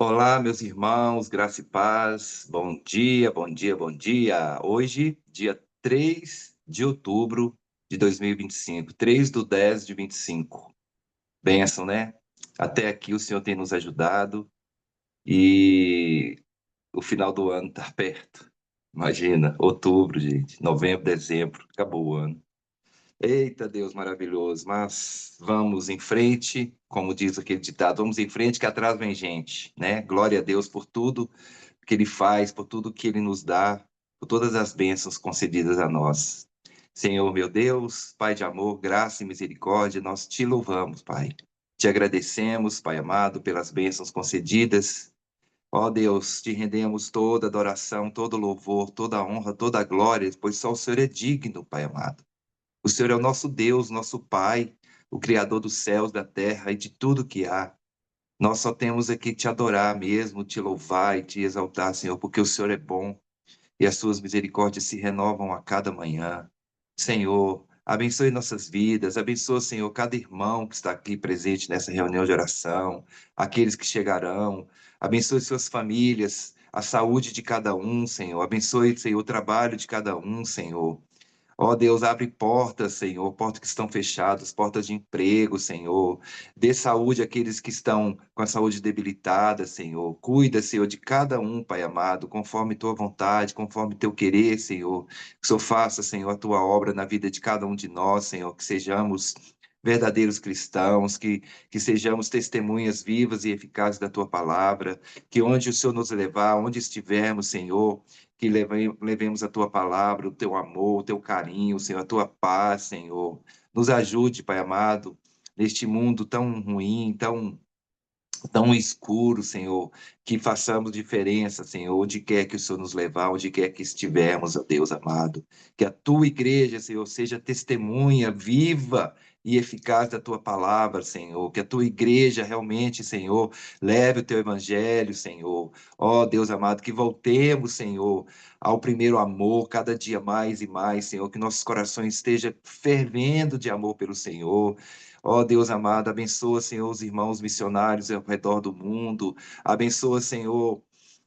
Olá, meus irmãos, graça e paz. Bom dia, bom dia, bom dia. Hoje, dia 3 de outubro de 2025, 3 de 25. Bênção, né? Até aqui o Senhor tem nos ajudado e o final do ano está perto. Imagina, outubro, gente, novembro, dezembro, acabou o ano. Eita, Deus maravilhoso, mas vamos em frente, como diz aquele ditado, vamos em frente que atrás vem gente, né? Glória a Deus por tudo que Ele faz, por tudo que Ele nos dá, por todas as bênçãos concedidas a nós. Senhor, meu Deus, Pai de amor, graça e misericórdia, nós te louvamos, Pai. Te agradecemos, Pai amado, pelas bênçãos concedidas. Ó Deus, te rendemos toda adoração, todo louvor, toda honra, toda glória, pois só o Senhor é digno, Pai amado. O Senhor é o nosso Deus, nosso Pai, o Criador dos céus, da terra e de tudo que há. Nós só temos aqui te adorar mesmo, te louvar e te exaltar, Senhor, porque o Senhor é bom e as suas misericórdias se renovam a cada manhã. Senhor, abençoe nossas vidas, abençoe, Senhor, cada irmão que está aqui presente nessa reunião de oração, aqueles que chegarão, abençoe suas famílias, a saúde de cada um, Senhor, abençoe, Senhor, o trabalho de cada um, Senhor. Ó Deus, abre portas, Senhor, portas que estão fechadas, portas de emprego, Senhor. Dê saúde àqueles que estão com a saúde debilitada, Senhor. Cuida, Senhor, de cada um, Pai amado, conforme tua vontade, conforme teu querer, Senhor. Que o Senhor faça, Senhor, a tua obra na vida de cada um de nós, Senhor. Que sejamos verdadeiros cristãos, que sejamos testemunhas vivas e eficazes da tua palavra. Que onde o Senhor nos levar, onde estivermos, Senhor, que levemos a tua palavra, o teu amor, o teu carinho, Senhor, a tua paz, Senhor. Nos ajude, Pai amado, neste mundo tão ruim, tão escuro, Senhor, que façamos diferença, Senhor, onde quer que o Senhor nos levar, onde quer que estivermos, ó Deus amado. Que a tua igreja, Senhor, seja testemunha viva e eficaz da tua palavra, Senhor. Que a tua igreja realmente, Senhor, leve o teu evangelho, Senhor. Ó Deus amado, que voltemos, Senhor, ao primeiro amor, cada dia mais e mais, Senhor. Que nossos corações estejam fervendo de amor pelo Senhor. Ó Deus amado, abençoa, Senhor, os irmãos missionários ao redor do mundo. Abençoa, Senhor,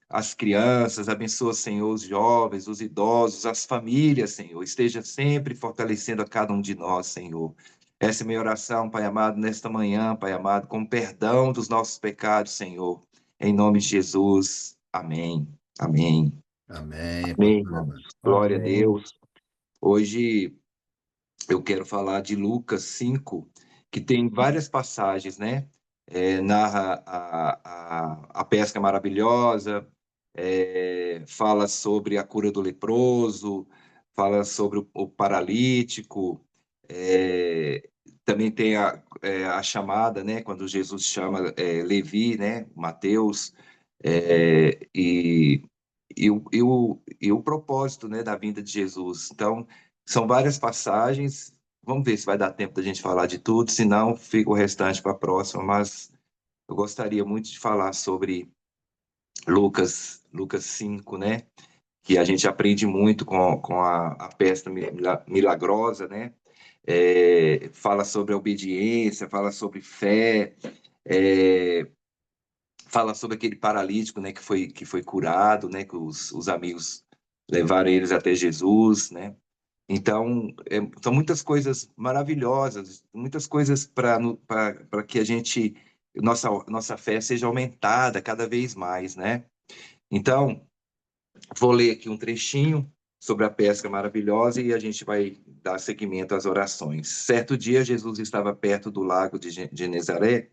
as crianças. Abençoa, Senhor, os jovens, os idosos, as famílias, Senhor. Esteja sempre fortalecendo a cada um de nós, Senhor. Essa é a minha oração, Pai amado, nesta manhã, Pai amado, com perdão dos nossos pecados, Senhor. Em nome de Jesus. Amém. Amém. Amém, Amém, pastor irmãos. Evandro. Glória a Amém. Deus. Hoje eu quero falar de Lucas 5, que tem várias passagens, né? Narra a pesca maravilhosa, fala sobre a cura do leproso, fala sobre o paralítico, é, também tem a chamada, né? Quando Jesus chama Levi, né? Mateus, e o propósito, né, da vinda de Jesus. Então, são várias passagens. Vamos ver se vai dar tempo da gente falar de tudo, senão fica o restante para a próxima, mas eu gostaria muito de falar sobre Lucas 5, né? Que a gente aprende muito com a pesca milagrosa, né? Fala sobre a obediência, fala sobre fé, é, fala sobre aquele paralítico, né, que foi curado, né, que os amigos levaram eles até Jesus, né? Então, são muitas coisas maravilhosas, muitas coisas para que a gente, nossa fé seja aumentada cada vez mais, né? Então, vou ler aqui um trechinho sobre a pesca maravilhosa e a gente vai dar seguimento às orações. Certo dia, Jesus estava perto do lago de Genezaré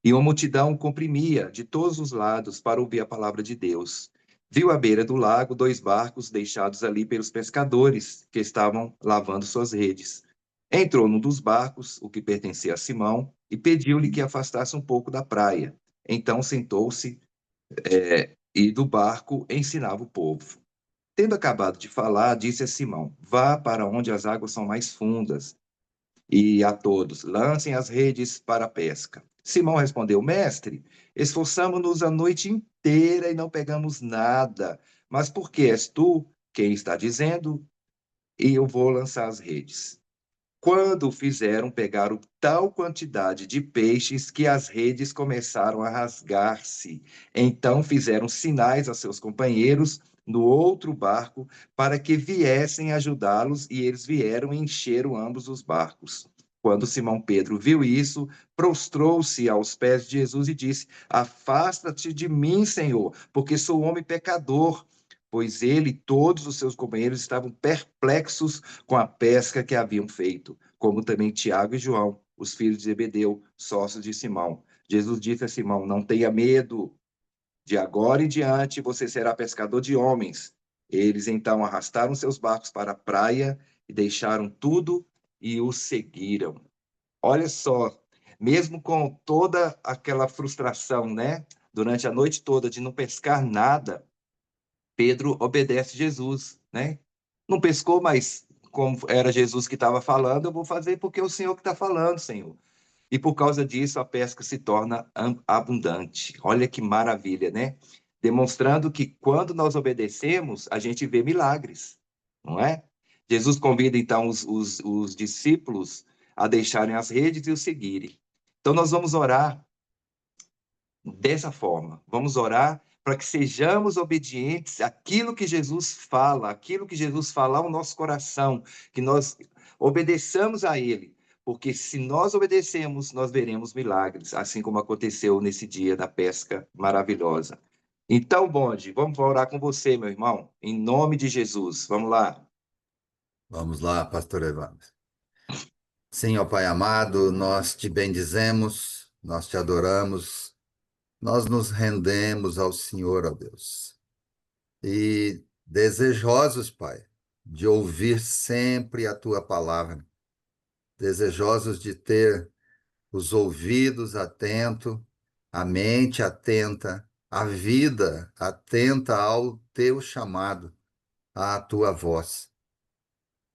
e uma multidão o comprimia de todos os lados para ouvir a palavra de Deus. Viu à beira do lago 2 barcos deixados ali pelos pescadores que estavam lavando suas redes. Entrou num dos barcos, o que pertencia a Simão, e pediu-lhe que afastasse um pouco da praia. Então sentou-se e do barco ensinava o povo. Tendo acabado de falar, disse a Simão: Vá para onde as águas são mais fundas e a todos: lancem as redes para a pesca. Simão respondeu: Mestre, esforçamo-nos a noite inteira e não pegamos nada. Mas porque és tu quem está dizendo, e eu vou lançar as redes. Quando fizeram, pegaram tal quantidade de peixes que as redes começaram a rasgar-se. Então fizeram sinais a seus companheiros no outro barco para que viessem ajudá-los, e eles vieram e encheram ambos os barcos. Quando Simão Pedro viu isso, prostrou-se aos pés de Jesus e disse: Afasta-te de mim, Senhor, porque sou homem pecador. Pois ele e todos os seus companheiros estavam perplexos com a pesca que haviam feito, como também Tiago e João, os filhos de Zebedeu, sócios de Simão. Jesus disse a Simão: Não tenha medo, de agora em diante você será pescador de homens. Eles então arrastaram seus barcos para a praia e deixaram tudo e o seguiram. Olha só, mesmo com toda aquela frustração, né, durante a noite toda de não pescar nada, Pedro obedece Jesus, né? Não pescou, mas como era Jesus que estava falando, eu vou fazer porque é o Senhor que está falando, Senhor. E por causa disso, a pesca se torna abundante. Olha que maravilha, né? Demonstrando que quando nós obedecemos, a gente vê milagres, não é? Jesus convida então os discípulos a deixarem as redes e o seguirem. Então, nós vamos orar dessa forma. Vamos orar para que sejamos obedientes àquilo que Jesus fala, aquilo que Jesus fala ao nosso coração, que nós obedeçamos a Ele, porque se nós obedecemos, nós veremos milagres, assim como aconteceu nesse dia da pesca maravilhosa. Então, Bonde, vamos orar com você, meu irmão, em nome de Jesus. Vamos lá. Vamos lá, pastor Evandro. Sim, ó Pai amado, nós te bendizemos, nós te adoramos, nós nos rendemos ao Senhor, ó Deus. E desejosos, Pai, de ouvir sempre a tua palavra, desejosos de ter os ouvidos atentos, a mente atenta, a vida atenta ao teu chamado, à tua voz.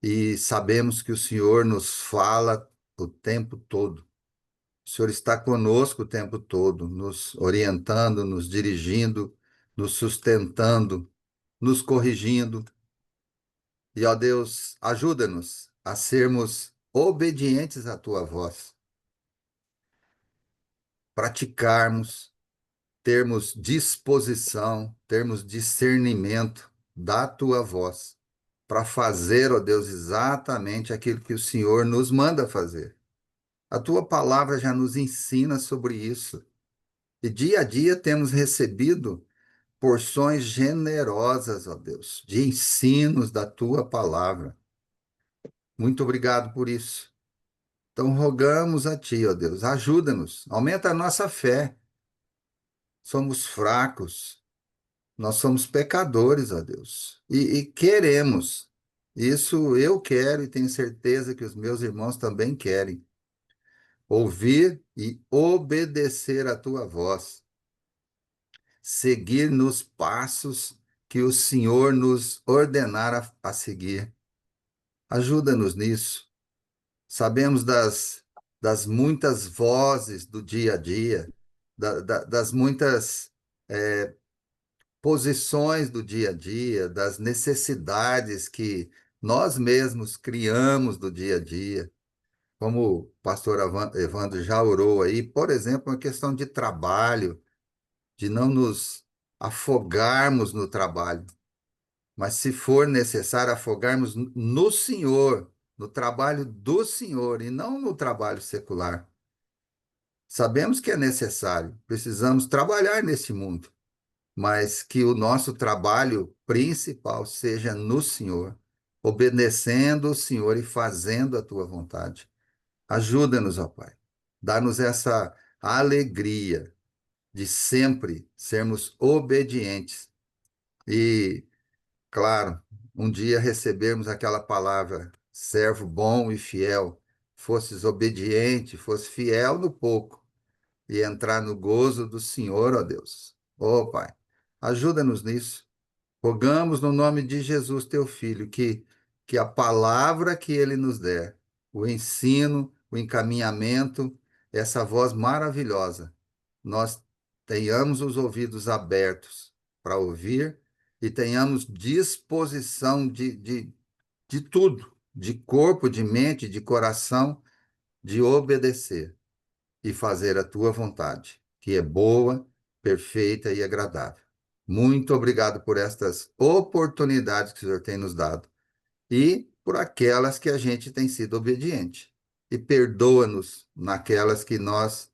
E sabemos que o Senhor nos fala o tempo todo. O Senhor está conosco o tempo todo, nos orientando, nos dirigindo, nos sustentando, nos corrigindo. E, ó Deus, ajuda-nos a sermos obedientes à tua voz, praticarmos, termos disposição, termos discernimento da tua voz, para fazer, ó Deus, exatamente aquilo que o Senhor nos manda fazer. A tua palavra já nos ensina sobre isso. E dia a dia temos recebido porções generosas, ó Deus, de ensinos da tua palavra. Muito obrigado por isso. Então rogamos a ti, ó Deus, ajuda-nos, aumenta a nossa fé. Somos fracos, nós somos pecadores, ó Deus, e queremos. Isso eu quero e tenho certeza que os meus irmãos também querem. Ouvir e obedecer a tua voz, seguir nos passos que o Senhor nos ordenar a seguir. Ajuda-nos nisso. Sabemos das muitas vozes do dia a dia, das muitas posições do dia a dia, das necessidades que nós mesmos criamos do dia a dia. Como o pastor Evandro já orou aí, por exemplo, uma questão de trabalho, de não nos afogarmos no trabalho, mas se for necessário afogarmos no Senhor, no trabalho do Senhor e não no trabalho secular. Sabemos que é necessário, precisamos trabalhar nesse mundo, mas que o nosso trabalho principal seja no Senhor, obedecendo o Senhor e fazendo a tua vontade. Ajuda-nos, ó Pai. Dá-nos essa alegria de sempre sermos obedientes e, claro, um dia recebermos aquela palavra, servo bom e fiel, fosses obediente, fosse fiel no pouco e entrar no gozo do Senhor, ó Deus. Ó Pai, ajuda-nos nisso. Rogamos no nome de Jesus, teu Filho, que a palavra que ele nos der, o ensino, o encaminhamento, essa voz maravilhosa, nós tenhamos os ouvidos abertos para ouvir e tenhamos disposição de tudo, de corpo, de mente, de coração, de obedecer e fazer a tua vontade, que é boa, perfeita e agradável. Muito obrigado por estas oportunidades que o Senhor tem nos dado e por aquelas que a gente tem sido obediente. E perdoa-nos naquelas que nós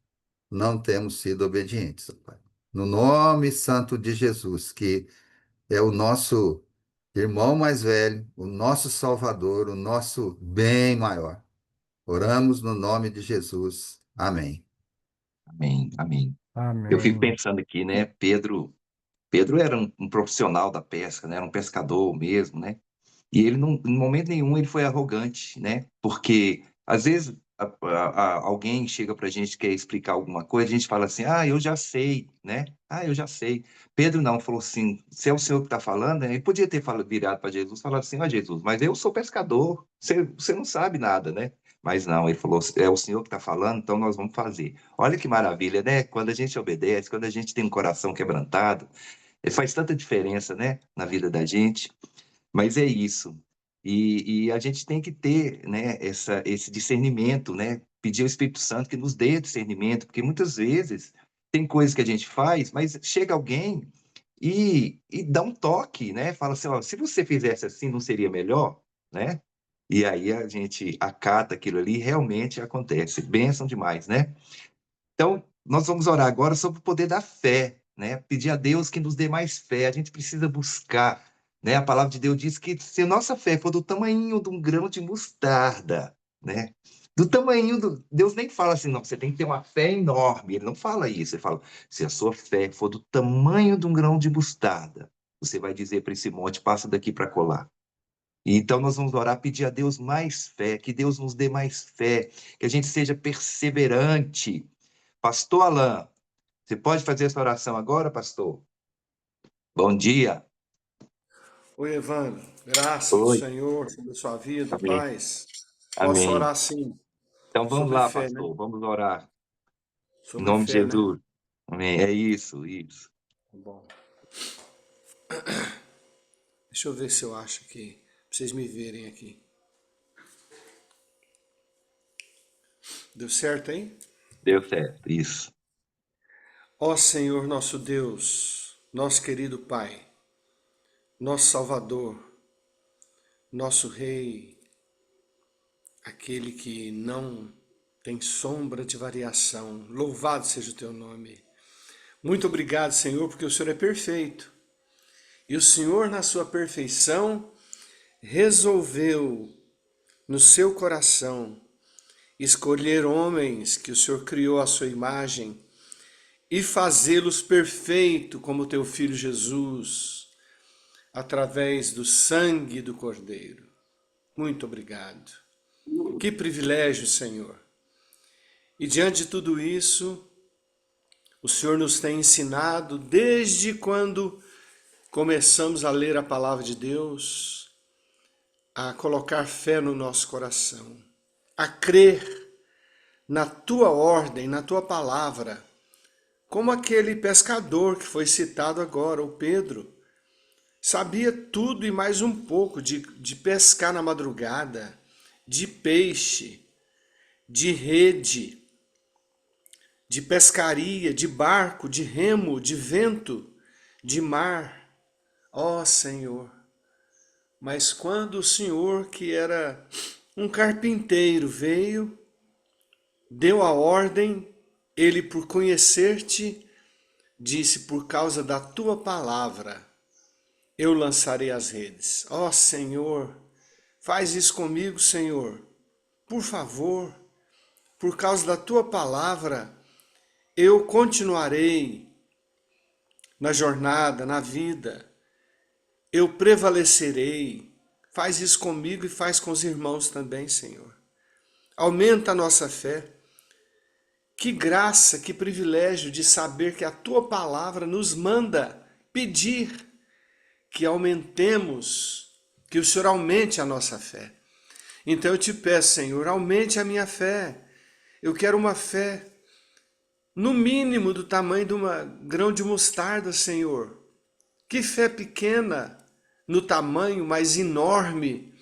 não temos sido obedientes, ó Pai. No nome santo de Jesus, que é o nosso irmão mais velho, o nosso Salvador, o nosso bem maior. Oramos no nome de Jesus. Amém. Amém, amém. Eu fico Amém. pensando aqui, né? Pedro era um profissional da pesca, né? Era um pescador mesmo, né? E ele não, em momento nenhum ele foi arrogante, né? Porque às vezes alguém chega para a gente quer explicar alguma coisa, a gente fala assim, ah, eu já sei, né? Ah, eu já sei. Pedro não, falou assim, se é o Senhor que está falando, né? Ele podia ter virado para Jesus e falado assim, ó Jesus, mas eu sou pescador, você não sabe nada, né? Mas não, ele falou, é o Senhor que está falando, então nós vamos fazer. Olha que maravilha, né? Quando a gente obedece, quando a gente tem um coração quebrantado, faz tanta diferença, né, na vida da gente. Mas é isso. E a gente tem que ter, né, esse discernimento, né? Pedir ao Espírito Santo que nos dê discernimento, porque muitas vezes tem coisas que a gente faz, mas chega alguém e dá um toque, né? Fala assim, ó, se você fizesse assim, não seria melhor, né? E aí a gente acata aquilo ali e realmente acontece. Bênção demais, né? Então, nós vamos orar agora sobre o poder da fé, né? Pedir a Deus que nos dê mais fé. A gente precisa buscar, né? A palavra de Deus diz que se nossa fé for do tamanho de um grão de mostarda, né? Do tamanho do. Deus nem fala assim, não, você tem que ter uma fé enorme. Ele não fala isso. Ele fala, se a sua fé for do tamanho de um grão de mostarda, você vai dizer para esse monte, passa daqui para colar. E então nós vamos orar, pedir a Deus mais fé, que Deus nos dê mais fé, que a gente seja perseverante. Pastor Alain, você pode fazer essa oração agora, pastor? Bom dia. Oi, Evandro. Graça do Oi. Senhor sobre a sua vida, Amém. paz. Posso Amém. orar sim, Então vamos sobre lá, fé, né? pastor. Vamos orar. Em Sobre nome de fé, né? Jesus. Amém. É isso, isso. Tá bom. Deixa eu ver se eu acho aqui, pra vocês me verem aqui. Deu certo, hein? Deu certo, isso. Ó Senhor nosso Deus, nosso querido Pai, nosso Salvador, nosso Rei, aquele que não tem sombra de variação, louvado seja o teu nome. Muito obrigado, Senhor, porque o Senhor é perfeito. E o Senhor, na sua perfeição, resolveu no seu coração escolher homens que o Senhor criou à sua imagem e fazê-los perfeito como teu filho Jesus, através do sangue do Cordeiro. Muito obrigado. Que privilégio, Senhor. E diante de tudo isso, o Senhor nos tem ensinado desde quando começamos a ler a palavra de Deus, a colocar fé no nosso coração, a crer na tua ordem, na tua palavra, como aquele pescador que foi citado agora, o Pedro, sabia tudo e mais um pouco de pescar na madrugada, de peixe, de rede, de pescaria, de barco, de remo, de vento, de mar. Ó Senhor, mas quando o Senhor, que era um carpinteiro, veio, deu a ordem, ele, por conhecer-te, disse, por causa da tua palavra, eu lançarei as redes. Ó Senhor, faz isso comigo, Senhor. Por favor, por causa da tua palavra, eu continuarei na jornada, na vida. Eu prevalecerei. Faz isso comigo e faz com os irmãos também, Senhor. Aumenta a nossa fé. Que graça, que privilégio de saber que a tua palavra nos manda pedir que aumentemos, que o Senhor aumente a nossa fé. Então eu te peço, Senhor, aumente a minha fé. Eu quero uma fé, no mínimo, do tamanho de uma grão de mostarda, 'Que fé pequena no tamanho, mas enorme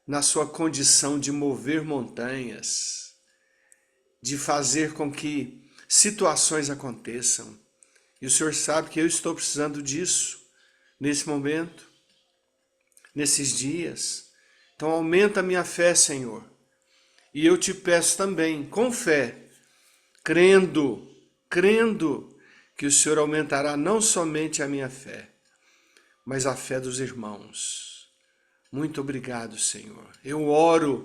na sua condição de mover montanhas, de fazer com que situações aconteçam. E o Senhor sabe que eu estou precisando disso nesse momento, nesses dias. Então aumenta a minha fé, Senhor. E eu te peço também, com fé, crendo que o Senhor aumentará não somente a minha fé, mas a fé dos irmãos. Muito obrigado, Senhor. Eu oro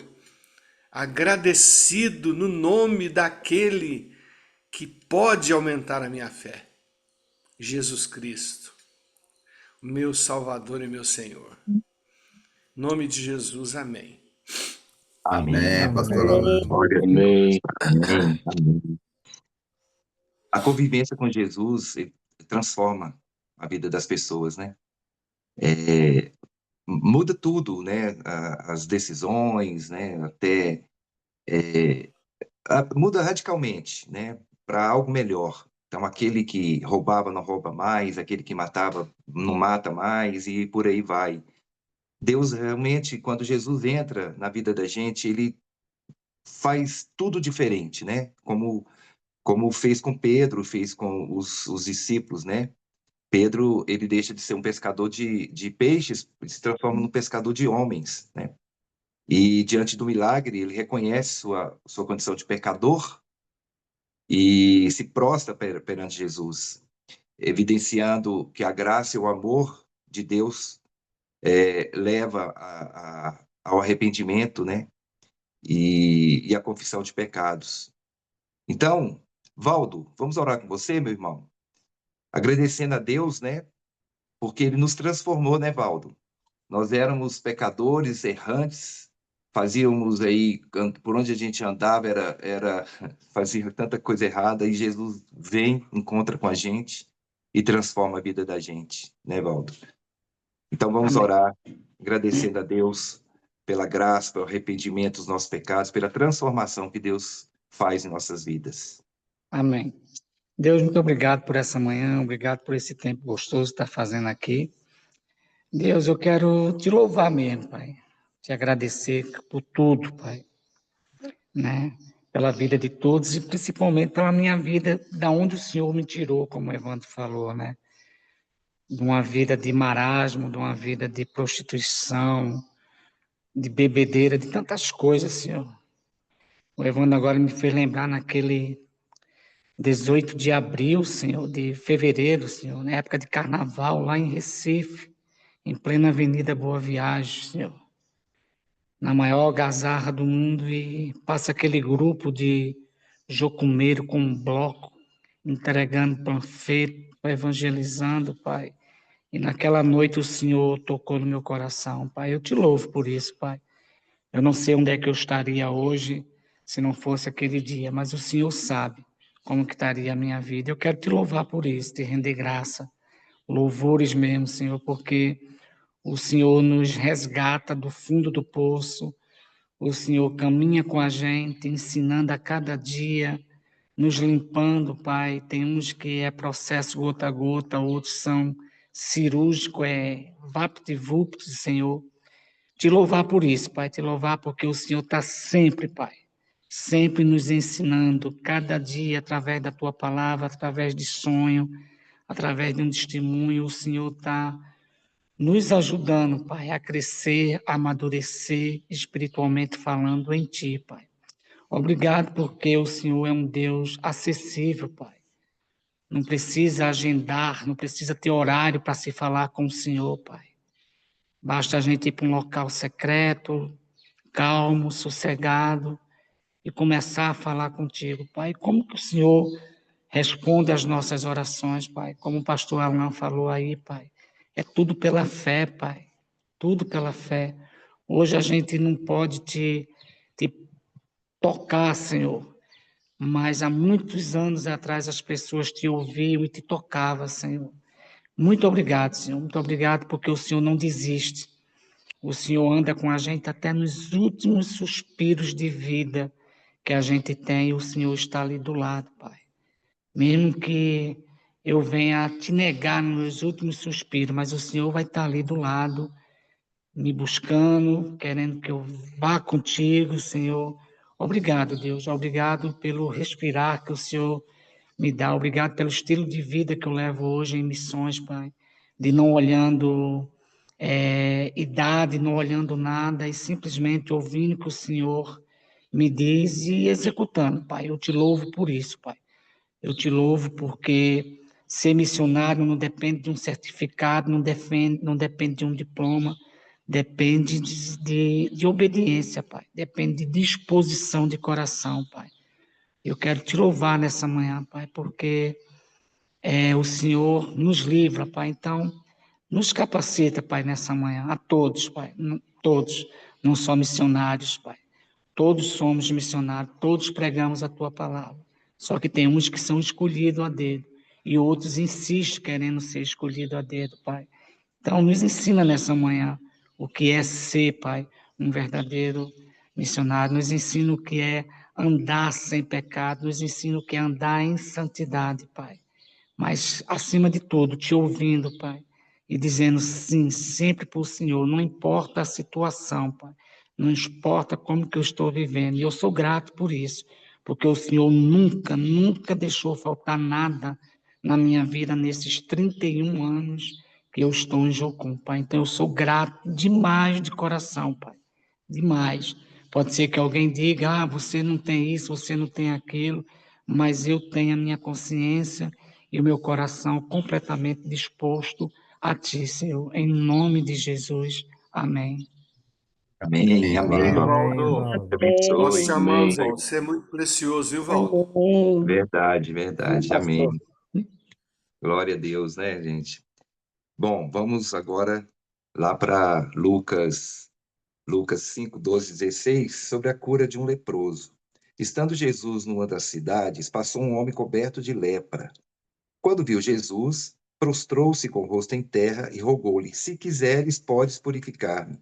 agradecido no nome daquele que pode aumentar a minha fé, Jesus Cristo, meu Salvador e meu Senhor. Em nome de Jesus, amém. Amém, pastor Amém. Alan. Glória a Deus. Amém. Amém. A convivência com Jesus transforma a vida das pessoas, né? Muda tudo, né? As decisões, né? Até muda radicalmente, né? Para algo melhor. Então, aquele que roubava não rouba mais, aquele que matava não mata mais, e por aí vai. Deus realmente, quando Jesus entra na vida da gente, ele faz tudo diferente, né? Como fez com Pedro, fez com os discípulos, né? Pedro, ele deixa de ser um pescador de peixes, se transforma num pescador de homens, né? E diante do milagre, ele reconhece sua condição de pecador e se prostra perante Jesus, evidenciando que a graça e o amor de Deus leva ao arrependimento, né? E a confissão de pecados. Então, Valdo, vamos orar com você, meu irmão? Agradecendo a Deus, né? Porque ele nos transformou, né, Valdo? Nós éramos pecadores, errantes, fazíamos aí, por onde a gente andava, fazia tanta coisa errada, e Jesus vem, encontra com a gente e transforma a vida da gente, né, Valdo? Então vamos Amém. orar, agradecendo a Deus pela graça, pelo arrependimento dos nossos pecados, pela transformação que Deus faz em nossas vidas. Amém. Deus, muito obrigado por essa manhã, obrigado por esse tempo gostoso que está fazendo aqui. Deus, eu quero te louvar mesmo, Pai. Te agradecer por tudo, Pai, né? Pela vida de todos e principalmente pela minha vida, da onde o Senhor me tirou, como o Evandro falou, né? De uma vida de marasmo, de uma vida de prostituição, de bebedeira, de tantas coisas, Senhor. O Evandro agora me fez lembrar naquele 18 de abril, Senhor, de fevereiro, Senhor, na época de carnaval, lá em Recife, em plena Avenida Boa Viagem, Senhor, na maior algazarra do mundo, e passa aquele grupo de jocumeiro com um bloco, entregando panfleto, evangelizando, Pai. E naquela noite o Senhor tocou no meu coração, Pai. Eu te louvo por isso, Pai. Eu não sei onde é que eu estaria hoje se não fosse aquele dia, mas o Senhor sabe como que estaria a minha vida. Eu quero te louvar por isso, te render graça, louvores mesmo, Senhor, porque o Senhor nos resgata do fundo do poço, o Senhor caminha com a gente, ensinando a cada dia, nos limpando, Pai. Tem uns que é processo gota a gota, outros são cirúrgico, vapt-vupt, Senhor. Te louvar por isso, Pai, te louvar porque o Senhor está sempre, Pai, sempre nos ensinando, cada dia, através da Tua palavra, através de sonho, através de um testemunho, o Senhor está nos ajudando, Pai, a crescer, a amadurecer, espiritualmente falando em Ti, Pai. Obrigado porque o Senhor é um Deus acessível, Pai. Não precisa agendar, não precisa ter horário para se falar com o Senhor, Pai. Basta a gente ir para um local secreto, calmo, sossegado, e começar a falar contigo, Pai. Como que o Senhor responde às nossas orações, Pai? Como o pastor Alan falou aí, Pai. É tudo pela fé, Pai. Tudo pela fé. Hoje a gente não pode te tocar, Senhor, mas há muitos anos atrás as pessoas te ouviam e te tocavam, Senhor. Muito obrigado, Senhor. Muito obrigado porque o Senhor não desiste. O Senhor anda com a gente até nos últimos suspiros de vida que a gente tem, o Senhor está ali do lado, Pai. Mesmo que eu venha te negar nos meus últimos suspiros, mas o Senhor vai estar ali do lado, me buscando, querendo que eu vá contigo, Senhor. Obrigado, Deus. Obrigado pelo respirar que o Senhor me dá. Obrigado pelo estilo de vida que eu levo hoje em missões, Pai. De não olhando idade, não olhando nada e simplesmente ouvindo o que o Senhor me diz e executando, Pai. Eu te louvo por isso, Pai. Eu te louvo porque ser missionário não depende de um certificado, não depende de um diploma, depende de obediência, Pai. Depende de disposição de coração, Pai. Eu quero te louvar nessa manhã, Pai, porque o Senhor nos livra, Pai. Então, nos capacita, Pai, nessa manhã, a todos, Pai, todos, não só missionários, Pai. Todos somos missionários, todos pregamos a Tua palavra. Só que tem uns que são escolhidos a dedo e outros insistem querendo ser escolhidos a dedo, Pai. Então, nos ensina nessa manhã o que é ser, Pai, um verdadeiro missionário. Nos ensina o que é andar sem pecado, nos ensina o que é andar em santidade, Pai. Mas, acima de tudo, te ouvindo, Pai, e dizendo sim, sempre para o Senhor, não importa a situação, Pai, não importa como que eu estou vivendo, e eu sou grato por isso, porque o Senhor nunca, nunca deixou faltar nada na minha vida nesses 31 anos que eu estou em Jocum, Pai. Então, eu sou grato demais de coração, Pai, demais. Pode ser que alguém diga, você não tem isso, você não tem aquilo, mas eu tenho a minha consciência e o meu coração completamente disposto a Ti, Senhor. Em nome de Jesus. Amém. Amém, amém, Amém, Valdo. Valdo, Deus te nós abençoe. te amamos, Valdo. Você é muito precioso, viu, Valdo? Amém. Verdade, Amém, verdade. pastor. Amém. Glória a Deus, né, gente? Bom, vamos agora lá para Lucas 5, 12, 16, sobre a cura de um leproso. Estando Jesus numa das cidades, passou um homem coberto de lepra. Quando viu Jesus, prostrou-se com o rosto em terra e rogou-lhe: Se quiseres, podes purificar-me.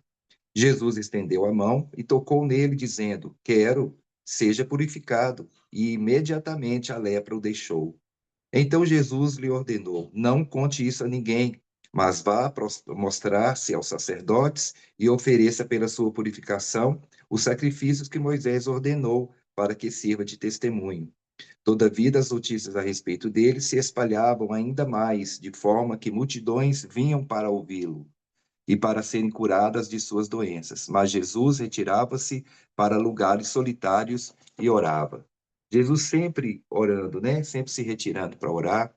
Jesus estendeu a mão e tocou nele, dizendo: Quero, seja purificado. E imediatamente a lepra o deixou. Então Jesus lhe ordenou: Não conte isso a ninguém, mas vá mostrar-se aos sacerdotes e ofereça pela sua purificação os sacrifícios que Moisés ordenou para que sirva de testemunho. Todavia, as notícias a respeito dele se espalhavam ainda mais, de forma que multidões vinham para ouvi-lo e para serem curadas de suas doenças. Mas Jesus retirava-se para lugares solitários e orava. Jesus sempre orando, né? Sempre se retirando para orar.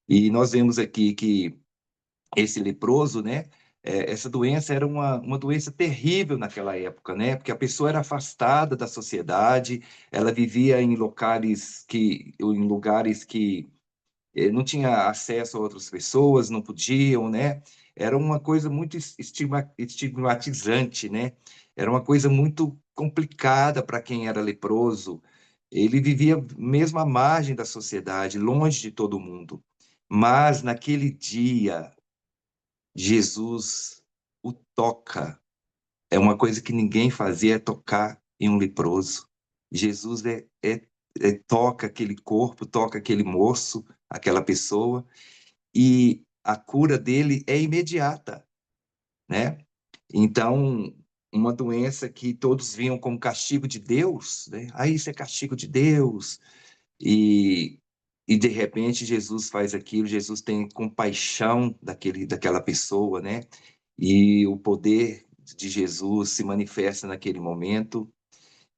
E nós vemos aqui que esse leproso, né? Essa doença era uma doença terrível naquela época, né? Porque a pessoa era afastada da sociedade, ela vivia em lugares que não tinha acesso a outras pessoas, não podiam, né? Era uma coisa muito estigmatizante, né? Era uma coisa muito complicada para quem era leproso. Ele vivia mesmo à margem da sociedade, longe de todo mundo. Mas naquele dia, Jesus o toca. É uma coisa que ninguém fazia, é tocar em um leproso. Jesus toca aquele corpo, toca aquele moço, aquela pessoa, e a cura dele é imediata, né? Então, uma doença que todos viam como castigo de Deus, né? Ah, isso é castigo de Deus. E, e de repente Jesus faz aquilo, Jesus tem compaixão daquela pessoa, né? E o poder de Jesus se manifesta naquele momento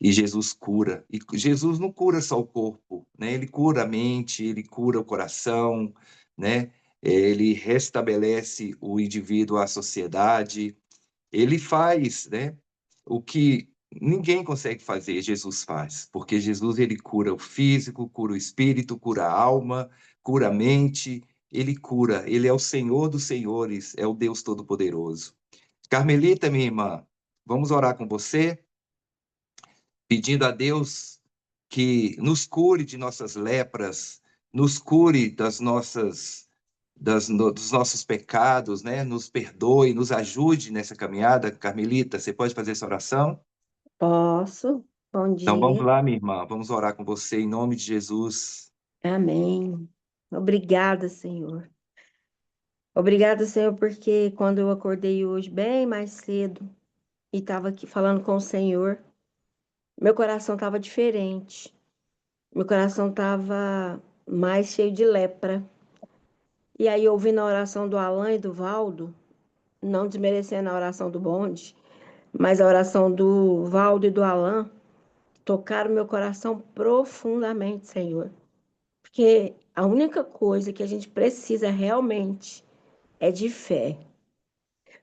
e Jesus cura. E Jesus não cura só o corpo, né? Ele cura a mente, ele cura o coração, né? Ele restabelece o indivíduo à sociedade. Ele faz, né? O que ninguém consegue fazer, Jesus faz, porque Jesus ele cura o físico, cura o espírito, cura a alma, cura a mente. Ele cura. Ele é o Senhor dos senhores, é o Deus Todo-Poderoso. Carmelita, minha irmã, vamos orar com você, pedindo a Deus que nos cure de nossas lepras, nos cure dos nossos pecados, né? Nos perdoe, nos ajude nessa caminhada. Carmelita, você pode fazer essa oração? Posso? Bom Então vamos dia. lá, minha irmã, vamos orar com você em nome de Jesus. Amém. Obrigada, Senhor. Obrigada, Senhor, porque quando eu acordei hoje bem mais cedo e estava aqui falando com o Senhor, meu coração estava diferente. Meu coração estava mais cheio de lepra. E aí, ouvindo a oração do Alan e do Valdo, não desmerecendo a oração do Bonde, mas a oração do Valdo e do Alan, tocaram meu coração profundamente, Senhor. Porque a única coisa que a gente precisa realmente é de fé.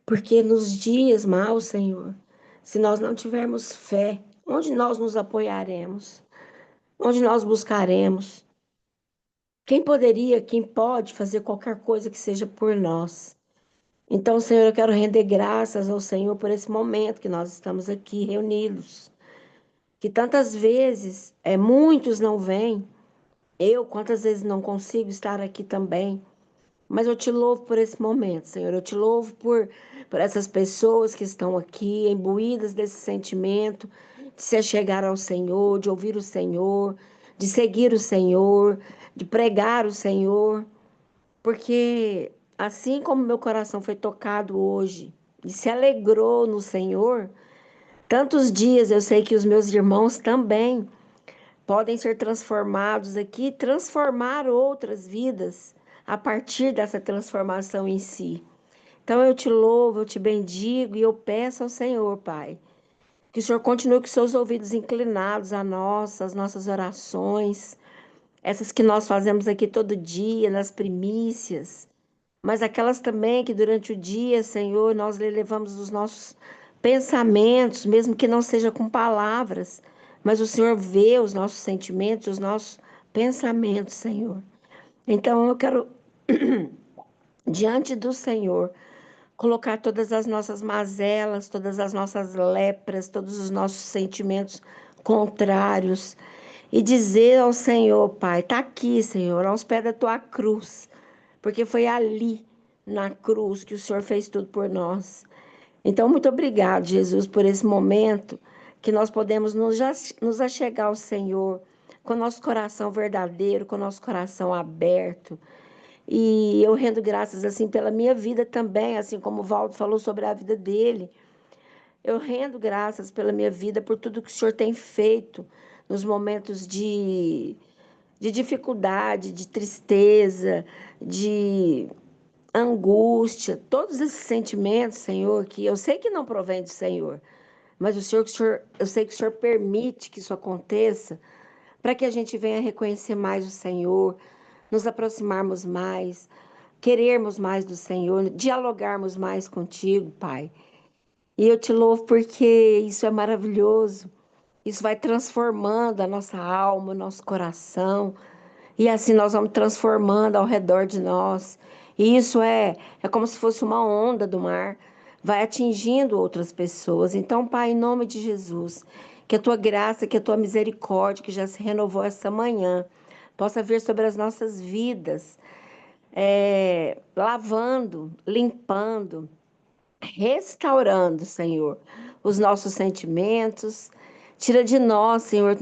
Porque nos dias maus, Senhor, se nós não tivermos fé, onde nós nos apoiaremos? Onde nós buscaremos? Quem poderia, quem pode fazer qualquer coisa que seja por nós? Então, Senhor, eu quero render graças ao Senhor por esse momento que nós estamos aqui reunidos. Que tantas vezes, muitos não vêm, eu quantas vezes não consigo estar aqui também. Mas eu te louvo por esse momento, Senhor. Eu te louvo por essas pessoas que estão aqui, imbuídas desse sentimento de se chegar ao Senhor, de ouvir o Senhor, de seguir o Senhor, de pregar o Senhor. Porque assim como meu coração foi tocado hoje e se alegrou no Senhor, tantos dias eu sei que os meus irmãos também podem ser transformados aqui, transformar outras vidas a partir dessa transformação em si. Então eu te louvo, eu te bendigo e eu peço ao Senhor, Pai, que o Senhor continue com seus ouvidos inclinados a nós, às nossas orações, essas que nós fazemos aqui todo dia, nas primícias, mas aquelas também que durante o dia, Senhor, nós levamos os nossos pensamentos, mesmo que não seja com palavras, mas o Senhor vê os nossos sentimentos, os nossos pensamentos, Senhor. Então eu quero, diante do Senhor, colocar todas as nossas mazelas, todas as nossas lepras, todos os nossos sentimentos contrários e dizer ao Senhor, Pai, está aqui, Senhor, aos pés da tua cruz, porque foi ali, na cruz, que o Senhor fez tudo por nós. Então, muito obrigado, Jesus, por esse momento que nós podemos nos achegar ao Senhor com o nosso coração verdadeiro, com o nosso coração aberto. E eu rendo graças, assim, pela minha vida também, assim como o Valdo falou sobre a vida dele. Eu rendo graças pela minha vida, por tudo que o Senhor tem feito nos momentos de dificuldade, de tristeza, de angústia, todos esses sentimentos, Senhor, que eu sei que não provém do Senhor, mas eu sei que o Senhor permite que isso aconteça para que a gente venha reconhecer mais o Senhor, nos aproximarmos mais, querermos mais do Senhor, dialogarmos mais contigo, Pai. E eu te louvo porque isso é maravilhoso. Isso vai transformando a nossa alma, o nosso coração. E assim nós vamos transformando ao redor de nós. E isso é como se fosse uma onda do mar, vai atingindo outras pessoas. Então, Pai, em nome de Jesus, que a tua graça, que a tua misericórdia, que já se renovou essa manhã, possa vir sobre as nossas vidas, lavando, limpando, restaurando, Senhor, os nossos sentimentos. Tira de nós, Senhor,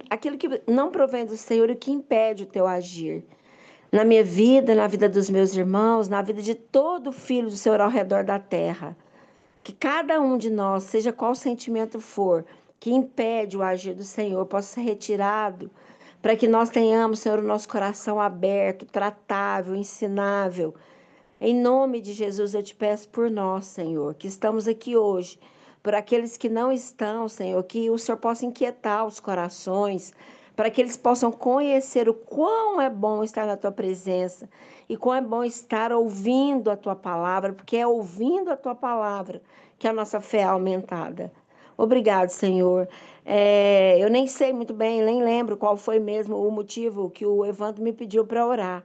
aquilo que não provém do Senhor e que impede o teu agir na minha vida, na vida dos meus irmãos, na vida de todo filho do Senhor ao redor da terra. Que cada um de nós, seja qual sentimento for, que impede o agir do Senhor, possa ser retirado, para que nós tenhamos, Senhor, o nosso coração aberto, tratável, ensinável. Em nome de Jesus, eu te peço por nós, Senhor, que estamos aqui hoje, por aqueles que não estão, Senhor, que o Senhor possa inquietar os corações, para que eles possam conhecer o quão é bom estar na tua presença e quão é bom estar ouvindo a tua palavra, porque é ouvindo a tua palavra que a nossa fé é aumentada. Obrigado, Senhor. Eu nem sei muito bem, nem lembro qual foi mesmo o motivo que o Evandro me pediu para orar,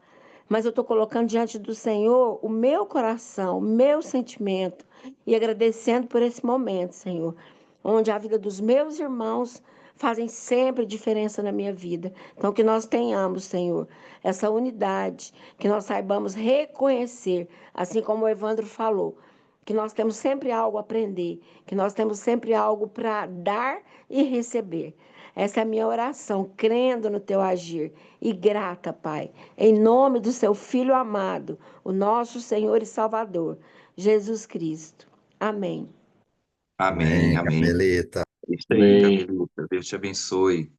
mas eu estou colocando diante do Senhor o meu coração, o meu sentimento e agradecendo por esse momento, Senhor, onde a vida dos meus irmãos fazem sempre diferença na minha vida. Então, que nós tenhamos, Senhor, essa unidade, que nós saibamos reconhecer, assim como o Evandro falou, que nós temos sempre algo a aprender, que nós temos sempre algo para dar e receber. Essa é a minha oração, crendo no teu agir e grata, Pai, em nome do seu Filho amado, o nosso Senhor e Salvador, Jesus Cristo. Amém. Amém, Amém, amém. Carmelita. É isso aí, Amém. Carmelita. Deus te abençoe.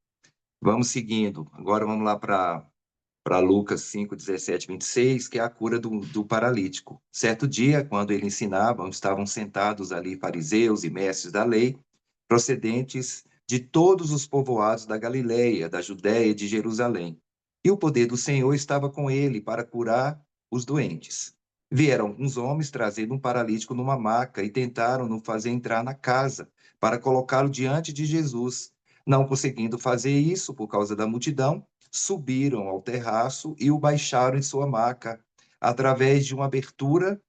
Vamos seguindo. Agora vamos lá para Lucas 5, 17, 26, que é a cura do paralítico. Certo dia, quando ele ensinava, estavam sentados ali fariseus e mestres da lei, procedentes de todos os povoados da Galileia, da Judéia e de Jerusalém. E o poder do Senhor estava com ele para curar os doentes. Vieram alguns homens trazendo um paralítico numa maca e tentaram-no fazer entrar na casa para colocá-lo diante de Jesus. Não conseguindo fazer isso por causa da multidão, subiram ao terraço e o baixaram em sua maca, através de uma abertura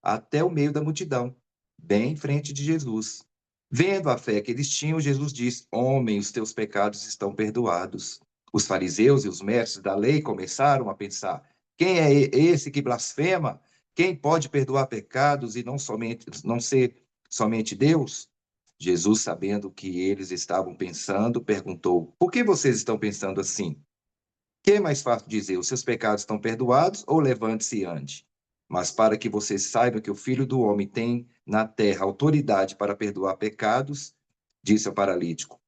até o meio da multidão, bem em frente de Jesus. Vendo a fé que eles tinham, Jesus disse: Homem, os teus pecados estão perdoados. Os fariseus e os mestres da lei começaram a pensar: quem é esse que blasfema? Quem pode perdoar pecados e não ser somente Deus? Jesus, sabendo o que eles estavam pensando, perguntou: Por que vocês estão pensando assim? Que é mais fácil dizer: os seus pecados estão perdoados, ou levante-se e ande? Mas para que vocês saibam que o Filho do Homem tem na terra autoridade para perdoar pecados, disse ao paralítico: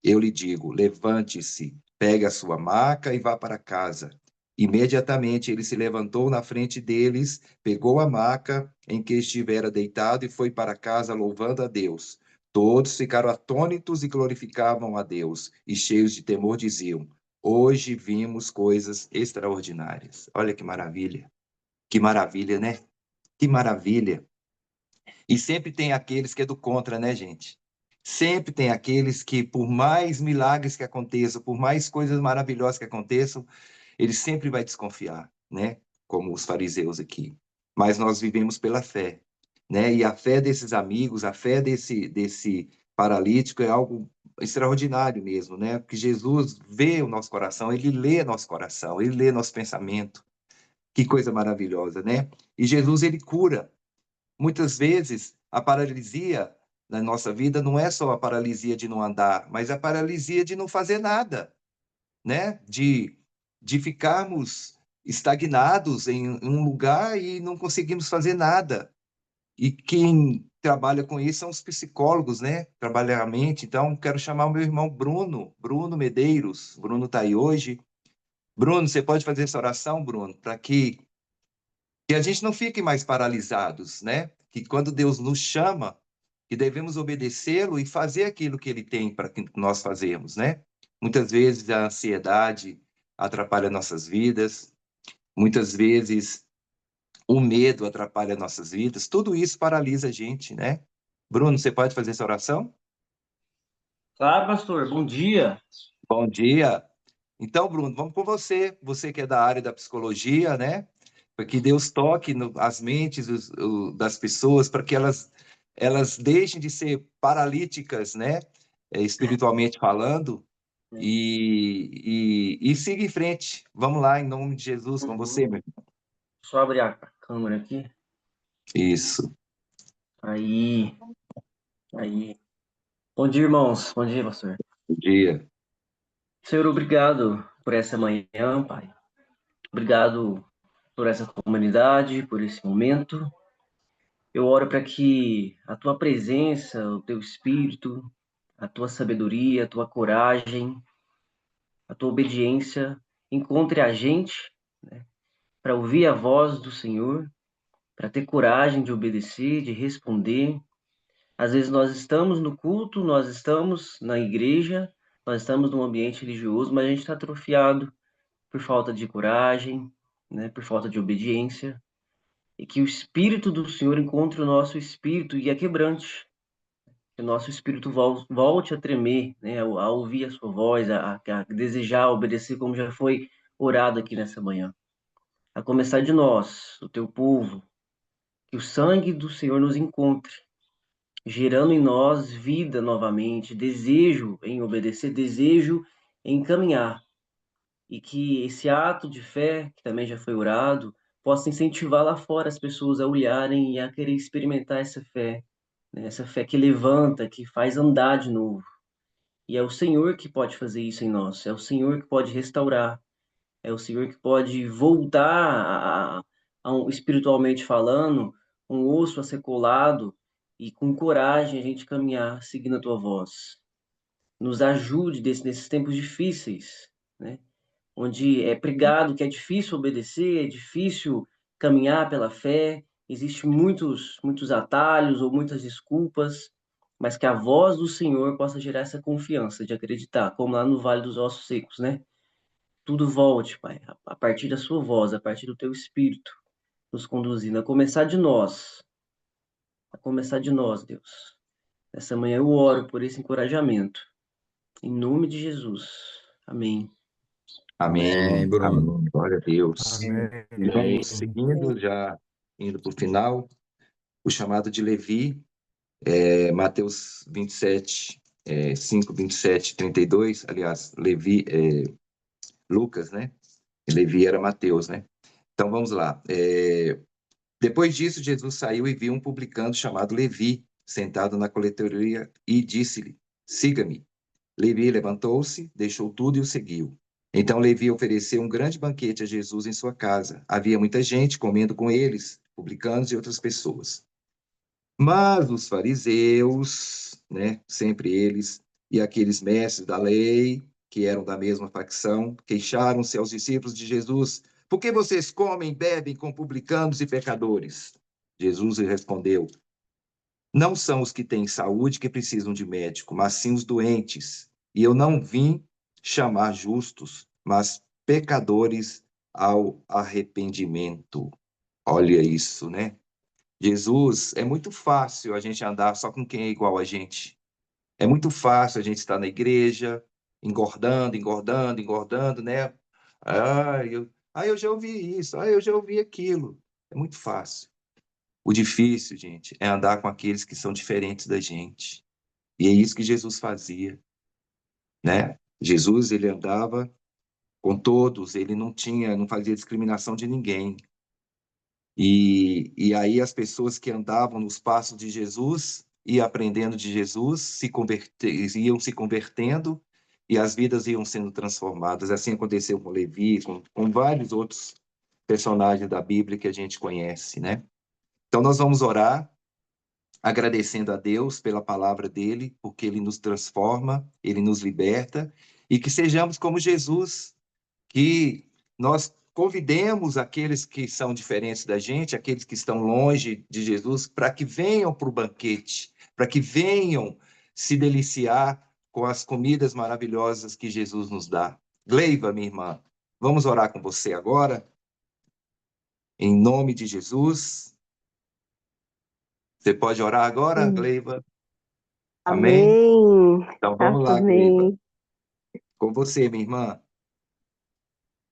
eu lhe digo, levante-se, pegue a sua maca e vá para casa. Imediatamente ele se levantou na frente deles, pegou a maca em que estivera deitado e foi para casa louvando a Deus. Todos ficaram atônitos e glorificavam a Deus, e cheios de temor diziam: Hoje vimos coisas extraordinárias. Olha que maravilha, né? Que maravilha. E sempre tem aqueles que é do contra, né, gente? Sempre tem aqueles que, por mais milagres que aconteçam, por mais coisas maravilhosas que aconteçam, ele sempre vai desconfiar, né? Como os fariseus aqui. Mas nós vivemos pela fé, né? E a fé desses amigos, a fé desse paralítico é algo extraordinário mesmo, né? Porque Jesus vê o nosso coração, ele lê nosso coração, ele lê nosso pensamento. Que coisa maravilhosa, né? E Jesus, ele cura. Muitas vezes, a paralisia na nossa vida não é só a paralisia de não andar, mas a paralisia de não fazer nada, né? De ficarmos estagnados em um lugar e não conseguimos fazer nada. E quem trabalha com isso são os psicólogos, né? Trabalhar a mente. Então, quero chamar o meu irmão Bruno Medeiros. Bruno está aí hoje. Bruno, você pode fazer essa oração, Bruno, para que a gente não fique mais paralisados, né? Que quando Deus nos chama, que devemos obedecê-lo e fazer aquilo que ele tem para que nós fazemos, né? Muitas vezes a ansiedade atrapalha nossas vidas, muitas vezes o medo atrapalha nossas vidas, tudo isso paralisa a gente, né? Bruno, você pode fazer essa oração? Claro, pastor. Bom dia. Bom dia. Então, Bruno, vamos com você. Você que é da área da psicologia, né? Para que Deus toque as mentes das pessoas, para que elas deixem de ser paralíticas, né? Espiritualmente falando, e siga em frente. Vamos lá, em nome de Jesus, com você, meu irmão. Só abrir a câmera aqui. Isso. Aí. Bom dia, irmãos. Bom dia, pastor. Bom dia. Senhor, obrigado por essa manhã, Pai. Obrigado por essa comunidade, por esse momento. Eu oro para que a tua presença, o teu espírito, a tua sabedoria, a tua coragem, a tua obediência encontre a gente, né, para ouvir a voz do Senhor, para ter coragem de obedecer, de responder. Às vezes nós estamos no culto, nós estamos na igreja, nós estamos num ambiente religioso, mas a gente está atrofiado por falta de coragem, né, por falta de obediência. E que o Espírito do Senhor encontre o nosso espírito e a quebrante. Que o nosso espírito volte a tremer, né, a ouvir a sua voz, a desejar obedecer, como já foi orado aqui nessa manhã. A começar de nós, o teu povo, que o sangue do Senhor nos encontre, gerando em nós vida novamente, desejo em obedecer, desejo em caminhar. E que esse ato de fé, que também já foi orado, possa incentivar lá fora as pessoas a olharem e a querer experimentar essa fé, né? Essa fé que levanta, que faz andar de novo. E é o Senhor que pode fazer isso em nós, é o Senhor que pode restaurar, é o Senhor que pode voltar espiritualmente falando, um osso a ser colado e com coragem a gente caminhar seguindo a tua voz. Nos ajude nesses tempos difíceis, né? Onde é pregado que é difícil obedecer, é difícil caminhar pela fé, existem muitos atalhos ou muitas desculpas, mas que a voz do Senhor possa gerar essa confiança de acreditar, como lá no Vale dos Ossos Secos, né? Tudo volte, Pai, a partir da sua voz, a partir do teu Espírito, nos conduzindo, a começar de nós, Deus. Essa manhã eu oro por esse encorajamento. Em nome de Jesus. Amém. Amém, Amém, Bruno. amém, glória a Deus. E vamos Amém. seguindo, já indo para o final, o chamado de Levi, Mateus 27, 5, 27, 32, aliás, Levi, Lucas, né? Levi era Mateus, né? Então vamos lá. Depois disso, Jesus saiu e viu um publicano chamado Levi, sentado na coletoria, e disse-lhe: Siga-me. Levi levantou-se, deixou tudo e o seguiu. Então Levi ofereceu um grande banquete a Jesus em sua casa. Havia muita gente comendo com eles, publicanos e outras pessoas. Mas os fariseus, né, sempre eles, e aqueles mestres da lei, que eram da mesma facção, queixaram-se aos discípulos de Jesus: Por que vocês comem e bebem com publicanos e pecadores? Jesus lhe respondeu: Não são os que têm saúde que precisam de médico, mas sim os doentes. E eu não vim chamar justos, mas pecadores ao arrependimento. Olha isso, né? Jesus, é muito fácil a gente andar só com quem é igual a gente. É muito fácil a gente estar na igreja, engordando, engordando, engordando, né? Eu já ouvi isso, eu já ouvi aquilo. É muito fácil. O difícil, gente, é andar com aqueles que são diferentes da gente. E é isso que Jesus fazia, né? Jesus, ele andava com todos, ele não fazia discriminação de ninguém. E aí as pessoas que andavam nos passos de Jesus e aprendendo de Jesus iam se convertendo e as vidas iam sendo transformadas. Assim aconteceu com Levi, com vários outros personagens da Bíblia que a gente conhece, né? Então nós vamos orar agradecendo a Deus pela palavra dele, porque ele nos transforma, ele nos liberta, e que sejamos como Jesus, que nós convidemos aqueles que são diferentes da gente, aqueles que estão longe de Jesus, para que venham para o banquete, para que venham se deliciar com as comidas maravilhosas que Jesus nos dá. Gleiva, minha irmã, vamos orar com você agora, em nome de Jesus. Você pode orar agora, Sim. Gleiva? Amém? Amém. Então vamos lá, Gleiva. Amém. Com você, minha irmã.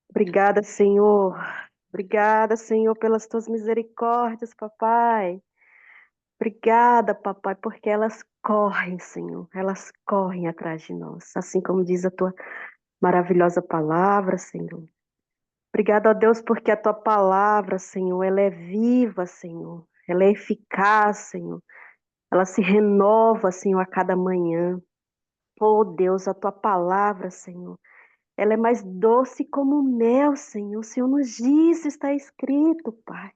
Obrigada, Senhor. Obrigada, Senhor, pelas tuas misericórdias, papai. Obrigada, papai, porque elas correm, Senhor. Elas correm atrás de nós, assim como diz a tua maravilhosa palavra, Senhor. Obrigada, ó Deus, porque a tua palavra, Senhor, ela é viva, Senhor. Ela é eficaz, Senhor. Ela se renova, Senhor, a cada manhã. Oh, Deus, a tua palavra, Senhor, ela é mais doce como mel, Senhor. O Senhor nos disse, está escrito, Pai.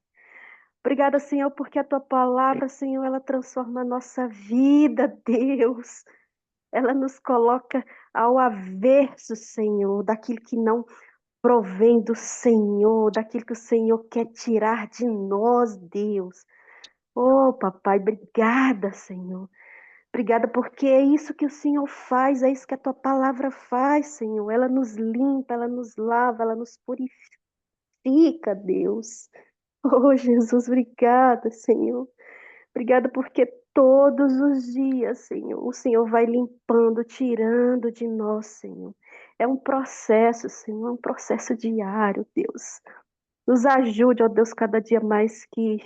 Obrigada, Senhor, porque a tua palavra, Senhor, ela transforma a nossa vida, Deus. Ela nos coloca ao avesso, Senhor, daquilo que não provém do Senhor, daquilo que o Senhor quer tirar de nós, Deus. Oh, papai, obrigada, Senhor. Obrigada, porque é isso que o Senhor faz, é isso que a tua palavra faz, Senhor. Ela nos limpa, ela nos lava, ela nos purifica, Deus. Oh, Jesus, obrigada, Senhor. Obrigada porque todos os dias, Senhor, o Senhor vai limpando, tirando de nós, Senhor. É um processo, Senhor, é um processo diário, Deus. Nos ajude, ó Deus, cada dia mais que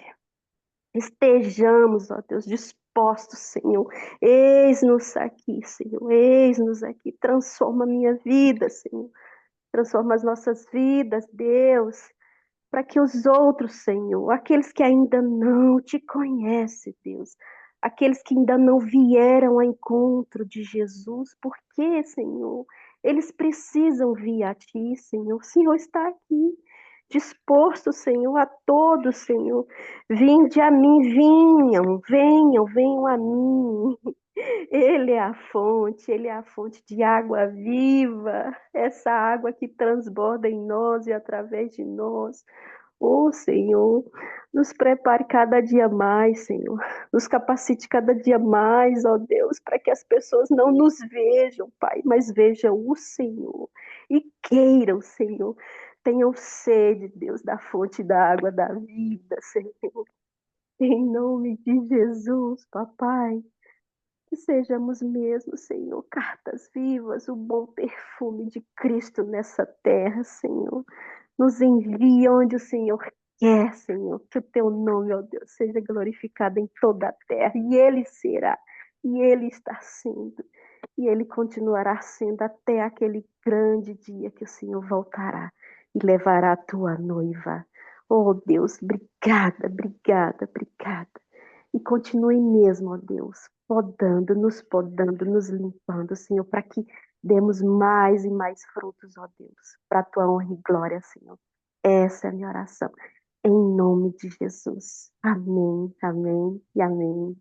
estejamos, ó Deus, dispostos, Senhor. Eis-nos aqui, Senhor. Eis-nos aqui. Transforma a minha vida, Senhor. Transforma as nossas vidas, Deus. Para que os outros, Senhor, aqueles que ainda não te conhecem, Deus, aqueles que ainda não vieram ao encontro de Jesus, porque, Senhor, eles precisam vir a Ti, Senhor. O Senhor está aqui, disposto, Senhor, a todos, Senhor. Vinde a mim, venham a mim. Ele é a fonte de água viva, essa água que transborda em nós e através de nós. Oh, Senhor, nos prepare cada dia mais, Senhor. Nos capacite cada dia mais, ó Deus, para que as pessoas não nos vejam, Pai, mas vejam o Senhor e queiram, Senhor. Tenham sede, Deus, da fonte da água da vida, Senhor. Em nome de Jesus, papai. Que sejamos mesmo, Senhor, cartas vivas, o bom perfume de Cristo nessa terra, Senhor. Nos envia onde o Senhor quer, Senhor. Que o teu nome, ó Deus, seja glorificado em toda a terra. E Ele será, e Ele está sendo, e Ele continuará sendo até aquele grande dia que o Senhor voltará e levará a tua noiva. Oh Deus, obrigada, obrigada, obrigada. E continue mesmo, ó Deus, podando, nos limpando, Senhor, para que demos mais e mais frutos, ó Deus, para a tua honra e glória, Senhor. Essa é a minha oração. Em nome de Jesus. Amém, amém e amém.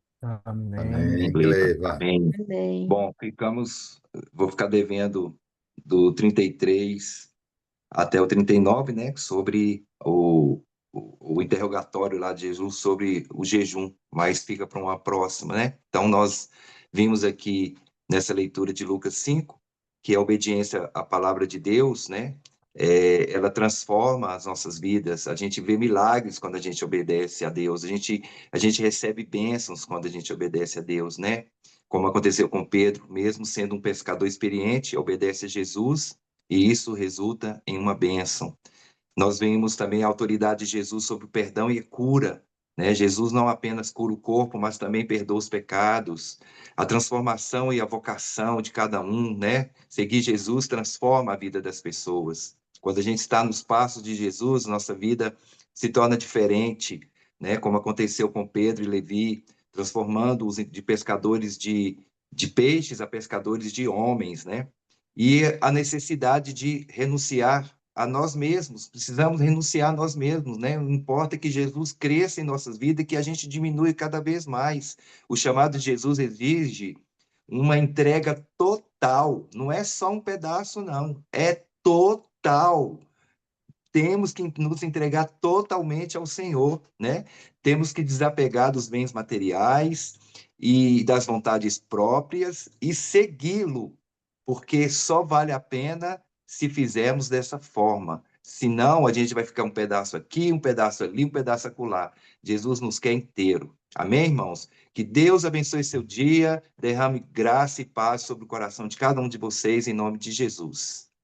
Amém, Amém, Gleba. Gleba. Amém. Amém. Bom, vou ficar devendo do 33 até o 39, né, sobre o interrogatório lá de Jesus sobre o jejum, mas fica para uma próxima, né? Então, nós vimos aqui nessa leitura de Lucas 5, que a obediência à palavra de Deus, né, ela transforma as nossas vidas. A gente vê milagres quando a gente obedece a Deus, a gente recebe bênçãos quando a gente obedece a Deus, né? Como aconteceu com Pedro, mesmo sendo um pescador experiente, obedece a Jesus, e isso resulta em uma bênção. Nós vemos também a autoridade de Jesus sobre o perdão e cura, né? Jesus não apenas cura o corpo, mas também perdoa os pecados, a transformação e a vocação de cada um, né? Seguir Jesus transforma a vida das pessoas. Quando a gente está nos passos de Jesus, nossa vida se torna diferente, né? Como aconteceu com Pedro e Levi, transformando-os de pescadores de peixes a pescadores de homens, né? E a necessidade de renunciar a nós mesmos, precisamos renunciar a nós mesmos, né? Não importa que Jesus cresça em nossas vidas e que a gente diminua cada vez mais. O chamado de Jesus exige uma entrega total, não é só um pedaço, não, é total. Temos que nos entregar totalmente ao Senhor, né? Temos que desapegar dos bens materiais e das vontades próprias e segui-lo, porque só vale a pena se fizermos dessa forma. Senão, a gente vai ficar um pedaço aqui, um pedaço ali, um pedaço acolá. Jesus nos quer inteiro. Amém, irmãos? Que Deus abençoe seu dia, derrame graça e paz sobre o coração de cada um de vocês, em nome de Jesus.